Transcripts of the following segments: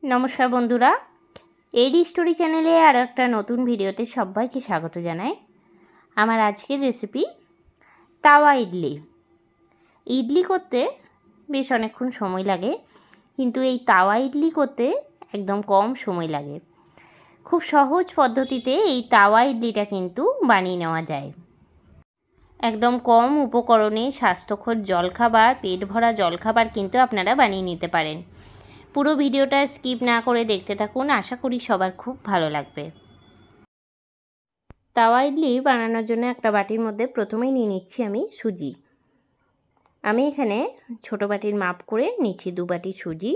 नमस्कार बंधुरा AD story चैनेले और एक नतून भिडियोते सबाइके स्वागत जानाई। आमार आजकेर रेसिपि तावा इडली। इडली करते बेश अनेकक्षण समय लागे, किन्तु एई तावा इडली करते एकदम कम समय लागे। खूब सहज पद्धतिते एई तावा इडलीटा किन्तु बानिये नेওয়া যায়। एकदम कम उपकरणे स्वास्थ्यकर जलखाबार पेट भरा जलखाबार किन्तु आपनारा बानिये निते पारेन। पुरो भिडियोटा स्किप ना करे देखते थाकुन, आशा करी सबार खूब भालो लागबे। तावा इडली बानानोर जोन्नो एकटा बाटिर मध्य प्रथमेई निये निচ্ছি आमी सुजी। आमी एखाने छोटो बाटिर माप करे निচ্ছি 2 बाटी सुजी।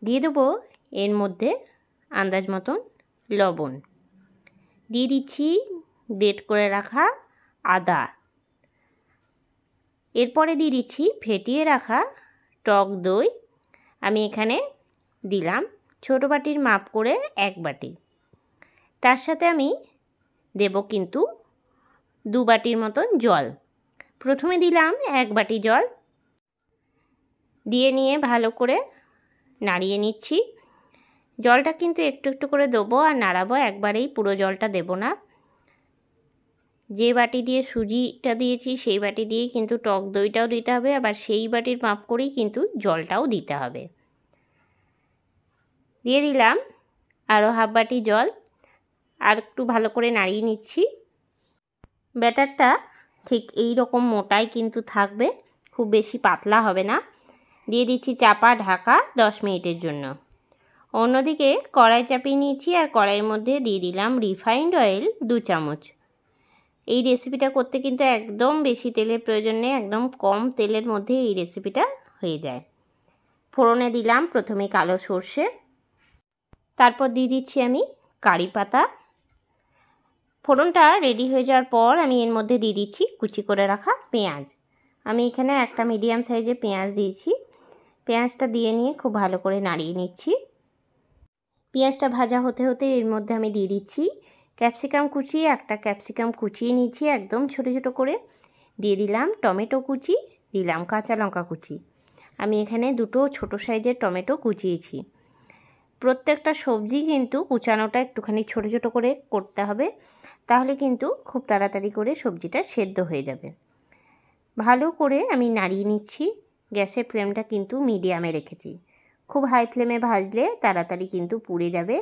दिए देबो एर मध्य आन्दाज मतन लवण, दिए दिচ্ছি ग्रेट करे राखा आदा, एरपरे दिए दिচ্ছি फेटिয়ে राखा टक दई। आमी एखाने दिलाम छोटो बाटिर माप करे 1 बाटी, तार साथे आमी देबो किन्तु 2 बाटिर मतन जल। प्रथमे दिलाम 1 बाटी जल, दिए निये भालो करे नाड़िये निচ্ছি। जलटा किन्तु एकटु एकटु करे देबो और नाड़ाबो, एकबारेई पुरो जलटा देबो ना। जे बाटी दिए सुजिटा दिएछि सेई बाटी दिए किन्तु टक दईटाओ दिते हबे, आबार सेई बाटिर माप करेई किन्तु जलटाओ दिते हबे। दिए दिलाम आरो हाफ बाटी जल, आर एकटु भालो करे नाड़िये निচ্ছি। ব্যাটারটা ठीक এই রকম মোটাই কিন্তু থাকবে, খুব বেশি পাতলা হবে না। দিয়ে দিচ্ছি চাপা ঢাকা 10 মিনিটের জন্য। অন্যদিকে কড়াই চাপিয়ে নিয়েছি আর কড়াইয়ের মধ্যে দিয়ে দিলাম রিফাইন্ড অয়েল 2 চামচ। এই রেসিপিটা করতে কিন্তু একদম বেশি তেলের প্রয়োজন নেই, একদম কম তেলের মধ্যে এই রেসিপিটা হয়ে যায়। ফোড়নে দিলাম প্রথমে কালো সরষে, তারপর দিয়ে দিচ্ছি আমি কারি পাতা। ফোড়নটা রেডি হয়ে যাওয়ার পর আমি এর মধ্যে দিয়ে দিচ্ছি কুচি করে রাখা পেঁয়াজ। আমি এখানে একটা মিডিয়াম সাইজের পেঁয়াজ দিয়েছি। পেঁয়াজটা দিয়ে নিয়ে খুব ভালো করে নাড়িয়ে নিচ্ছি। পেঁয়াজটা ভাজা হতে হতে এর মধ্যে আমি দিয়ে দিচ্ছি ক্যাপসিকাম কুচি, একটা ক্যাপসিকাম কুচিয়ে নিয়েছি একদম ছোটো ছোটো করে। দিয়ে দিলাম টমেটো কুচি, দিলাম কাঁচা লঙ্কা কুচি। আমি এখানে দুটো ছোটো সাইজের টমেটো কুচিয়েছি। প্রত্যেকটা সবজি কিন্তু কুচানোটা একটুখানি ছোটো ছোটো করে করতে হবে, তাহলে কিন্তু খুব তাড়াতাড়ি করে সবজিটা সেদ্ধ হয়ে যাবে। ভালো করে আমি নাড়িয়ে নিচ্ছি। গ্যাসের ফ্লেমটা কিন্তু মিডিয়ামে রেখেছি। খুব হাই ফ্লেমে ভাজলে তাড়াতাড়ি কিন্তু পুড়ে যাবে,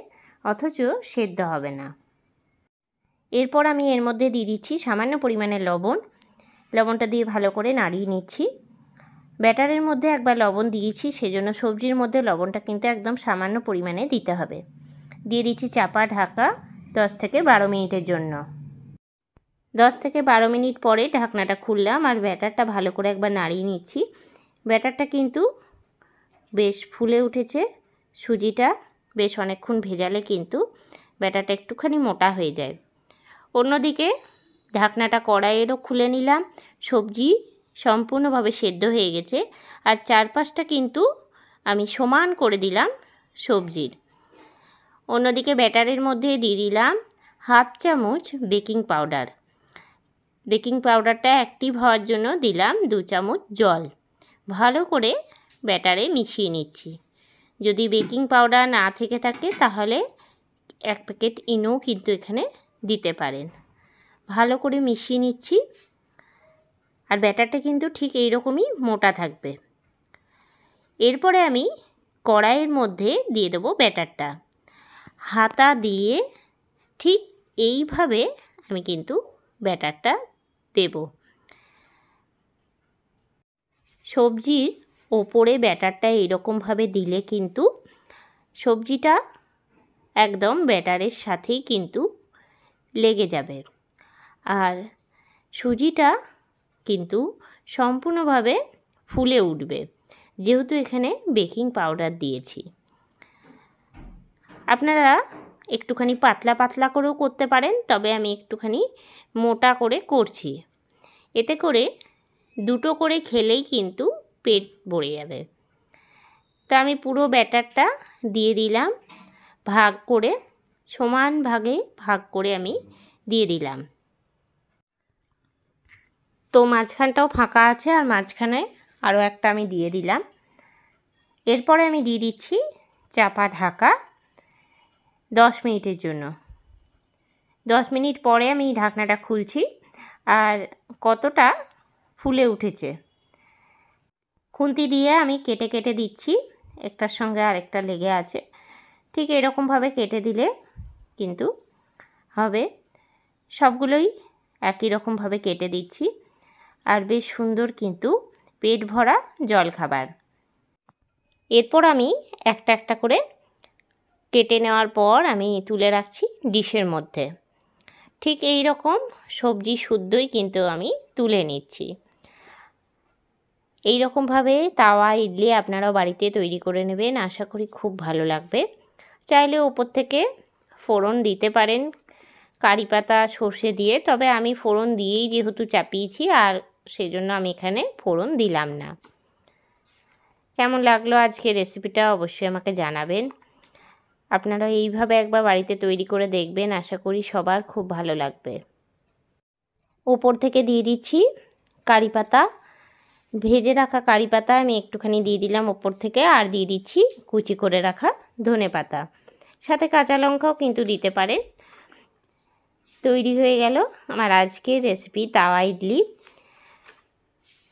অথচ সেদ্ধ হবে না। এরপর আমি এর মধ্যে দিয়ে দিচ্ছি সামান্য পরিমাণে লবণ। লবণটা দিয়ে ভালো করে নাড়িয়ে নিচ্ছি। ব্যাটারের মধ্যে একবার লবণ দিয়েছি, সেজন্য সবজির মধ্যে লবণটা কিন্তু একদম সামান্য পরিমাণে দিতে হবে। দিয়ে দিচ্ছি চাপা ঢাকা 10 থেকে 12 মিনিটের জন্য। 10 থেকে 12 মিনিট পরে ঢাকনাটা খুললাম আর ব্যাটারটা ভালো করে একবার নাড়িয়ে নিচ্ছি। ব্যাটারটা কিন্তু বেশ ফুলে উঠেছে। সুজিটা বেশ অনেকক্ষণ ভেজালে কিন্তু ব্যাটারটা একটুখানি মোটা হয়ে যায়। অন্যদিকে ঢাকনাটা কড়াইয়েরও খুলে নিলাম। সবজি সম্পূর্ণভাবে সেদ্ধ হয়ে গেছে আর চারপাশটা কিন্তু আমি সমান করে দিলাম সবজির। অন্যদিকে ব্যাটারের মধ্যে দিয়ে দিলাম হাফ চামচ বেকিং পাউডার। বেকিং পাউডারটা অ্যাক্টিভ হওয়ার জন্য দিলাম 2 চামচ জল। ভালো করে ব্যাটারে মিশিয়ে নিচ্ছি। যদি বেকিং পাউডার না থেকে থাকে তাহলে 1 প্যাকেট ইনো কিন্তু এখানে দিতে পারেন। ভালো করে মিশিয়ে নিচ্ছি। আর ব্যাটারটা কিন্তু ঠিক এইরকমই মোটা থাকবে। এরপরে আমি কড়াইয়ের মধ্যে দিয়ে দেবো ব্যাটারটা। হাতা দিয়ে ঠিক এইভাবে আমি কিন্তু ব্যাটারটা দেব। সবজির ওপরে ব্যাটারটা এরকমভাবে দিলে কিন্তু সবজিটা একদম ব্যাটারের সাথেই কিন্তু লেগে যাবে আর সুজিটা কিন্তু সম্পূর্ণভাবে ফুলে উঠবে, যেহেতু এখানে বেকিং পাউডার দিয়েছি। আপনারা একটুখানি পাতলা পাতলা করেও করতে পারেন, তবে আমি একটুখানি মোটা করে করছি। এতে করে দুটো করে খেলেই কিন্তু পেট ভরে যাবে। তো আমি পুরো ব্যাটারটা দিয়ে দিলাম ভাগ করে, সমান ভাগে ভাগ করে আমি দিয়ে দিলাম। তো মাঝখানটাও ফাঁকা আছে আর মাঝখানে আরও একটা আমি দিয়ে দিলাম। এরপরে আমি দিয়ে দিচ্ছি চাপা ঢাকা 10 মিনিটের জন্য। 10 মিনিট পরে আমি ঢাকনাটা খুলছি, আর কতটা ফুলে উঠেছে। খুন্তি দিয়ে আমি কেটে কেটে দিচ্ছি, একটার সঙ্গে আরেকটা লেগে আছে। ঠিক এরকমভাবে কেটে দিলে কিন্তু হবে। সবগুলোই একই রকমভাবে কেটে দিচ্ছি, আর বেশ সুন্দর কিন্তু পেট ভরা জলখাবার। এরপর আমি একটা একটা করে কেটে নেওয়ার পর আমি তুলে রাখছি ডিশের মধ্যে। ঠিক এই রকম সবজি শুদ্ধই কিন্তু আমি তুলে নিচ্ছি। এই রকমভাবে তাওয়া ইডলি আপনারাও বাড়িতে তৈরি করে নেবেন, আশা করি খুব ভালো লাগবে। চাইলে ওপর থেকে ফোড়ন দিতে পারেন কারি পাতা সর্ষে দিয়ে, তবে আমি ফোড়ন দিয়েই যেহেতু চাপিয়েছি, আর সেজন্য আমি এখানে ফোড়ন দিলাম না। কেমন লাগলো আজকে রেসিপিটা অবশ্যই আমাকে জানাবেন। আপনারা এইভাবে একবার বাড়িতে তৈরি করে দেখবেন, আশা করি সবার খুব ভালো লাগবে। ওপর থেকে দিয়ে দিচ্ছি কারি পাতা, ভেজে রাখা কারি পাতা আমি একটুখানি দিয়ে দিলাম ওপর থেকে, আর দিয়ে দিচ্ছি কুচি করে রাখা ধনে পাতা, সাথে কাঁচা লঙ্কাও কিন্তু দিতে পারেন। তৈরি হয়ে গেল আমার আজকের রেসিপি তাওয়া ইডলি।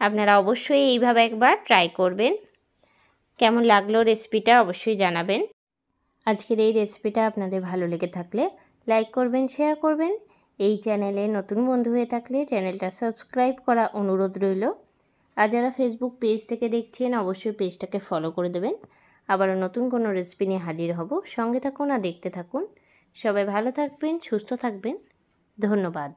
আপনারা অবশ্যই এইভাবে একবার ট্রাই করবেন। কেমন লাগলো রেসিপিটা অবশ্যই জানাবেন। আজকের এই রেসিপিটা আপনাদের ভালো লেগে থাকলে লাইক করবেন, শেয়ার করবেন। এই চ্যানেলে নতুন বন্ধু হয়ে থাকলে চ্যানেলটা সাবস্ক্রাইব করা অনুরোধ রইল। আর যারা ফেসবুক পেজ থেকে দেখছেন অবশ্যই পেজটাকে ফলো করে দেবেন। আবারও নতুন কোনো রেসিপি নিয়ে হাজির হব। সঙ্গে থাকুন আর দেখতে থাকুন। সবাই ভালো থাকবেন, সুস্থ থাকবেন। ধন্যবাদ।